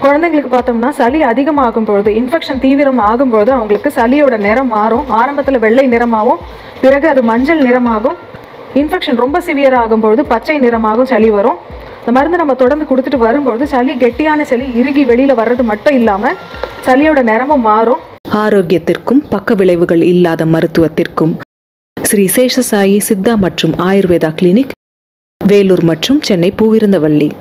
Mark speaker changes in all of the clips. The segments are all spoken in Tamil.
Speaker 1: குழந்தைங்களுக்கு பார்த்தோம்னா சளி அதிகமாகும் பொழுது, இன்ஃபெக்ஷன் தீவிரம் ஆகும்போது அவங்களுக்கு சளியோட நிறம் மாறும். ஆரம்பத்தில் வெள்ளை நிறமாகவும், பிறகு அது மஞ்சள் நிறமாகும். இன்ஃபெக்ஷன் ரொம்ப சிவியர் ஆகும்பொழுது பச்சை நிறமாகவும் சளி வரும். இந்த மருந்து நம்ம தொடர்ந்து கொடுத்துட்டு வரும்பொழுது சளி, கெட்டியான சளி இறுகி வெளியில் வர்றது மட்டும் இல்லாமல் சளியோட நிறமும் மாறும்.
Speaker 2: ஆரோக்கியத்திற்கும் பக்க விளைவுகள் இல்லாத மருத்துவத்திற்கும் ஸ்ரீ சேஷசாயி சித்தா மற்றும் ஆயுர்வேதா கிளினிக், வேலூர் மற்றும் சென்னை பூவிருந்தவல்லி.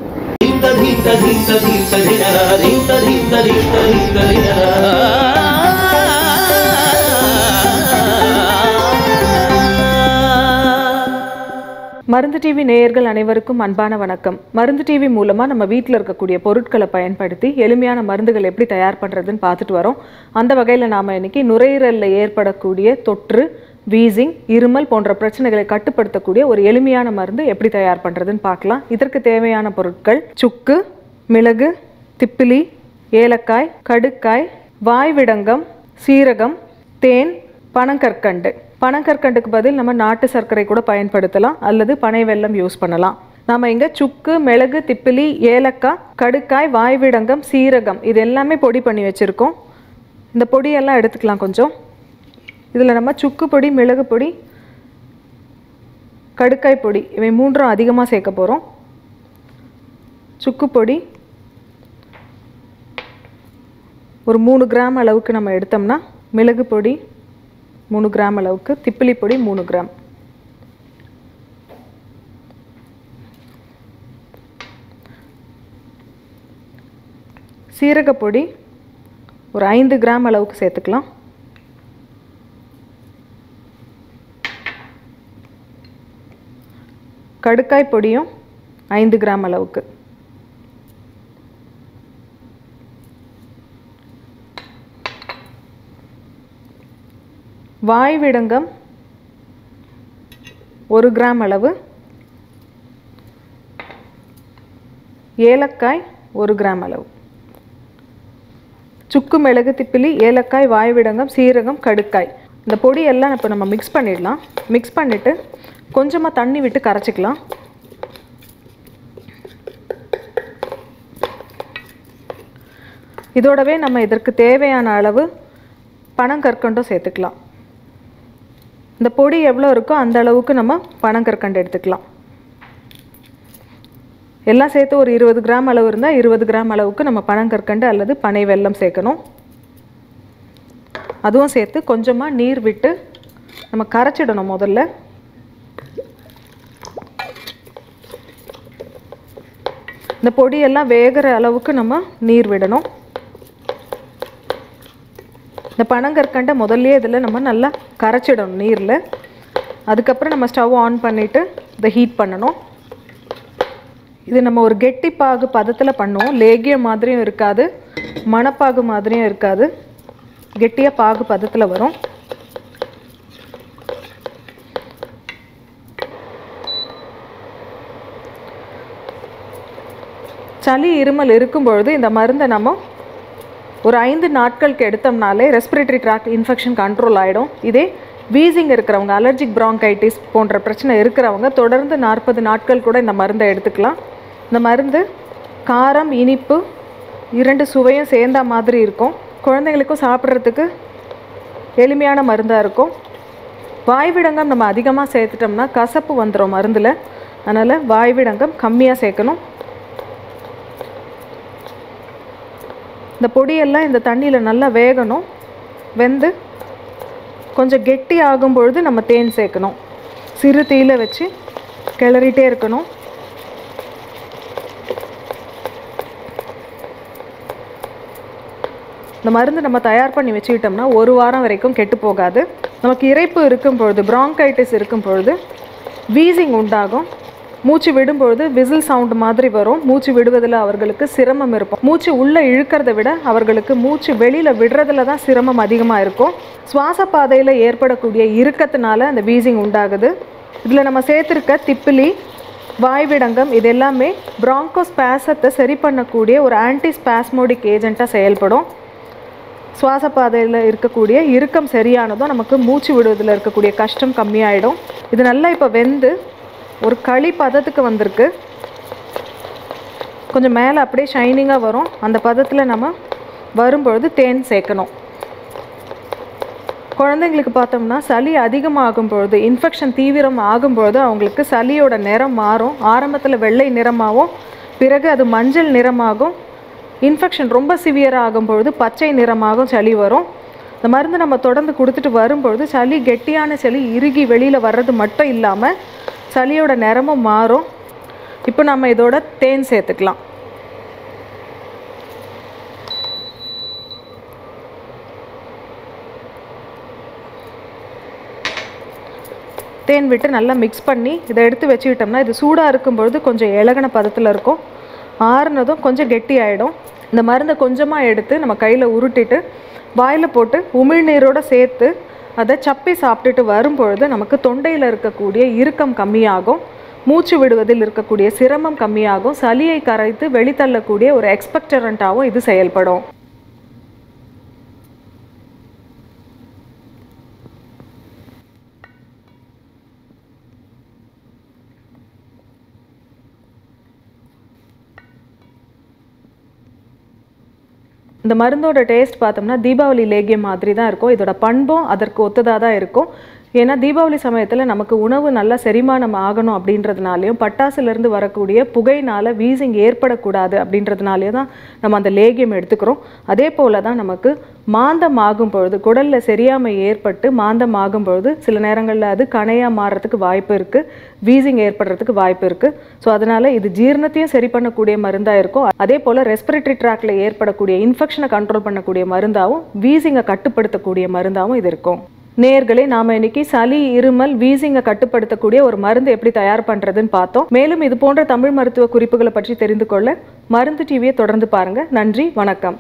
Speaker 1: மருந்து டிவி நேயர்கள் அனைவருக்கும் அன்பான வணக்கம். மருந்து டிவி மூலமாக நம்ம வீட்டில் இருக்கக்கூடிய பொருட்களை பயன்படுத்தி எளிமையான மருந்துகள் எப்படி தயார் பண்ணுறதுன்னு பார்த்துட்டு வரோம். அந்த வகையில் நாம் இன்னைக்கு நுரையீரலில் ஏற்படக்கூடிய தொற்று, வீசிங், இருமல் போன்ற பிரச்சனைகளை கட்டுப்படுத்தக்கூடிய ஒரு எளிமையான மருந்து எப்படி தயார் பண்ணுறதுன்னு பார்க்கலாம். இதற்கு தேவையான பொருட்கள்: சுக்கு, மிளகு, திப்பிலி, ஏலக்காய், கடுக்காய், வாய்விடங்கம், சீரகம், தேன், பனங்கற்கண்டு. பனங்கற்கண்டுக்கு பதில் நம்ம நாட்டு சர்க்கரை கூட பயன்படுத்தலாம், அல்லது பனை வெல்லம் யூஸ் பண்ணலாம். நாம் இங்கே சுக்கு, மிளகு, திப்பிலி, ஏலக்காய், கடுக்காய், வாய்விடங்கம், சீரகம் இது எல்லாமே பொடி பண்ணி வச்சுருக்கோம். இந்த பொடியெல்லாம் எடுத்துக்கலாம் கொஞ்சம். இதில் நம்ம சுக்கு பொடி, மிளகு பொடி, கடுக்காய் பொடி இவை மூன்றும் அதிகமாக சேர்க்க போகிறோம். சுக்கு பொடி ஒரு 3 கிராம் அளவுக்கு நம்ம எடுத்தோம்னா, மிளகு பொடி 3 கிராம் அளவுக்கு, திப்பிலி பொடி 3 கிராம், சீரகப்பொடி ஒரு 5 கிராம் அளவுக்கு சேர்த்துக்கலாம். கடுக்காய் பொடியும் 5 கிராம் அளவுக்கு. வாய்விடங்கம் 1 கிராம் அளவு, ஏலக்காய் 1 கிராம் அளவு. சுக்கு, மிளகு, திப்பிலி, ஏலக்காய், வாய்விடங்கம், சீரகம், கடுக்காய் இந்த பொடி எல்லாம் இப்போ நம்ம மிக்ஸ் பண்ணிடலாம். மிக்ஸ் பண்ணிவிட்டு கொஞ்சமாக தண்ணி விட்டு கரைச்சிக்கலாம். இதோடவே நம்ம இதற்கு தேவையான அளவு பனங்கற்கண்டும் சேர்த்துக்கலாம். இந்த பொடி எவ்வளோ இருக்கோ அந்த அளவுக்கு நம்ம பனங்கற்கண்டு எடுத்துக்கலாம். எல்லாம் சேர்த்து ஒரு 20 கிராம் அளவு இருந்தால் 20 கிராம் அளவுக்கு நம்ம பனங்கற்கண்டு அல்லது பனை வெல்லம் சேர்க்கணும். அதுவும் சேர்த்து கொஞ்சமாக நீர் விட்டு நம்ம கரைச்சிடணும். முதல்ல இந்த பொடியெல்லாம் வேகிற அளவுக்கு நம்ம நீர் விடணும். இந்த பனங்கற்கண்டை முதல்லையே இதில் நம்ம நல்லா கரைச்சிடணும் நீரில். அதுக்கப்புறம் நம்ம ஸ்டவ் ஆன் பண்ணிவிட்டு இதை ஹீட் பண்ணணும். இது நம்ம ஒரு கெட்டிப்பாகு பதத்தில் பண்ணுவோம். லேகியம் மாதிரியும் இருக்காது, மணப்பாகு மாதிரியும் இருக்காது, கெட்டியாக பாகு பதத்தில் வரும். சளி, இருமல் இருக்கும் பொழுது இந்த மருந்தை நம்ம ஒரு 5 நாட்களுக்கு எடுத்தோம்னாலே ரெஸ்பிரேட்டரி ட்ராக்ட் இன்ஃபெக்ஷன் கண்ட்ரோல் ஆகிடும். இதே வீசிங் இருக்கிறவங்க, அலர்ஜிக் ப்ராங்கைட்டிஸ் போன்ற பிரச்சனை இருக்கிறவங்க தொடர்ந்து 40 நாட்கள் கூட இந்த மருந்தை எடுத்துக்கலாம். இந்த மருந்து காரம், இனிப்பு 2 சுவையும் சேர்ந்த மாதிரி இருக்கும். குழந்தைங்களுக்கும் சாப்பிட்றதுக்கு எளிமையான மருந்தாக இருக்கும். வாய்விடங்கம் நம்ம அதிகமாக சேர்த்துட்டோம்னா கசப்பு வந்துடும் மருந்தில். அதனால் வாய்விடங்கம் கம்மியாக சேர்க்கணும். இந்த பொடியெல்லாம் இந்த தண்ணியில் நல்லா வேகணும். வெந்து கொஞ்சம் கெட்டி ஆகும்பொழுது நம்ம தேன் சேர்க்கணும். சிறு தீயில வச்சு கிளறிட்டே இருக்கணும். இந்த மருந்து நம்ம தயார் பண்ணி வச்சுக்கிட்டோம்னா 1 வாரம் வரைக்கும் கெட்டு போகாது. நமக்கு இரைப்பு இருக்கும் பொழுது, பிராங்கைட்டிஸ் இருக்கும் பொழுது வீசிங் உண்டாகும். மூச்சு விடும்பொழுது விசில் சவுண்ட் மாதிரி வரும். மூச்சு விடுவதில் அவர்களுக்கு சிரமம் இருக்கும். மூச்சு உள்ளே இழுக்கிறத விட அவர்களுக்கு மூச்சு வெளியில் விடுறதுல தான் சிரமம் அதிகமாக இருக்கும். சுவாச பாதையில் ஏற்படக்கூடிய இறுக்கத்தினால அந்த வீசிங் உண்டாகுது. இதில் நம்ம சேர்த்துருக்க திப்பிலி, வாய்விடங்கம் இது எல்லாமே பிராங்கோஸ்பாசத்தை சரி பண்ணக்கூடிய ஒரு ஆன்டிஸ்பாஸ்மோடிக் ஏஜெண்ட்டாக செயல்படும். சுவாச பாதையில் இருக்கக்கூடிய இறுக்கம் சரியானதும் நமக்கு மூச்சு விடுவதில் இருக்கக்கூடிய கஷ்டம் கம்மியாயிடும். இது நல்லா இப்போ வெந்து ஒரு களி பதத்துக்கு வந்திருக்கு. கொஞ்சம் மேலே அப்படியே ஷைனிங்காக வரும். அந்த பதத்தில் நம்ம வரும்பொழுது தேன் சேர்க்கணும். குழந்தைங்களுக்கு பார்த்தோம்னா சளி அதிகமாகும் பொழுது, இன்ஃபெக்ஷன் தீவிரம் ஆகும்பொழுது அவங்களுக்கு சளியோட நிறம் மாறும். ஆரம்பத்தில் வெள்ளை நிறமாகவும், பிறகு அது மஞ்சள் நிறமாகும். இன்ஃபெக்ஷன் ரொம்ப சிவியராக ஆகும்பொழுது பச்சை நிறமாகவும் சளி வரும். இந்த மருந்து நம்ம தொடர்ந்து கொடுத்துட்டு வரும்பொழுது சளி, கெட்டியான சளி இறுகி வெளியில் வர்றது மட்டும் இல்லாமல் சளியோட நிறமும் மாறும். இப்போ நம்ம இதோட தேன் சேர்த்துக்கலாம். தேன் விட்டு நல்லா மிக்ஸ் பண்ணி இதை எடுத்து வச்சுக்கிட்டோம்னா இது சூடாக இருக்கும்பொழுது கொஞ்சம் இலகின பதத்தில் இருக்கும். ஆறுனதும் கொஞ்சம் கெட்டி ஆகிடும். இந்த மருந்தை கொஞ்சமாக எடுத்து நம்ம கையில் உருட்டிட்டு வாயில் போட்டு உமிழ்நீரோடு சேர்த்து அதை சப்பி சாப்பிட்டுட்டு வரும்பொழுது நமக்கு தொண்டையில் இருக்கக்கூடிய இறுக்கம் கம்மியாகும், மூச்சு விடுவதில் இருக்கக்கூடிய சிரமம் கம்மியாகும், சளியை கரைத்து வெளித்தள்ளக்கூடிய ஒரு எக்ஸ்பெக்டரண்ட்டாகவும் இது செயல்படும். இந்த மருந்தோட டேஸ்ட் பார்த்தோம்னா தீபாவளி லேகியம் மாதிரி தான் இருக்கும். இதோட பண்பும் அதற்கு ஒத்ததாக தான் இருக்கும். ஏன்னா தீபாவளி சமயத்தில் நமக்கு உணவு நல்லா செரிமானம் ஆகணும் அப்படின்றதுனாலையும், பட்டாசுலேருந்து வரக்கூடிய புகையினால் வீசிங் ஏற்படக்கூடாது அப்படின்றதுனாலையும் தான் நம்ம அந்த லேகியம் எடுத்துக்கிறோம். அதே போல் தான் நமக்கு மாந்தம் ஆகும் பொழுது, குடலில் சரியாமை ஏற்பட்டு மாந்தம் ஆகும் பொழுது சில நேரங்களில் அது கணையாக மாறுறதுக்கு வாய்ப்பு இருக்குது, வீசிங் ஏற்படுறதுக்கு வாய்ப்பு இருக்குது. ஸோ அதனால் இது ஜீரணத்தையும் சரி பண்ணக்கூடிய மருந்தாக இருக்கும். அதே போல் ரெஸ்பிரேட்டரி ட்ராக்டில் ஏற்படக்கூடிய இன்ஃபெக்ஷனை கண்ட்ரோல் பண்ணக்கூடிய மருந்தாகவும், வீசிங்கை கட்டுப்படுத்தக்கூடிய மருந்தாகவும் இது இருக்கும். நேயர்களே, நாம இன்னைக்கு சளி, இருமல், வீசிங்கை கட்டுப்படுத்தக்கூடிய ஒரு மருந்து எப்படி தயார் பண்றதுன்னு பார்த்தோம். மேலும் இது போன்ற தமிழ் மருத்துவ குறிப்புகளை பற்றி தெரிந்து கொள்ள மருந்து டிவியை தொடர்ந்து பாருங்க. நன்றி, வணக்கம்.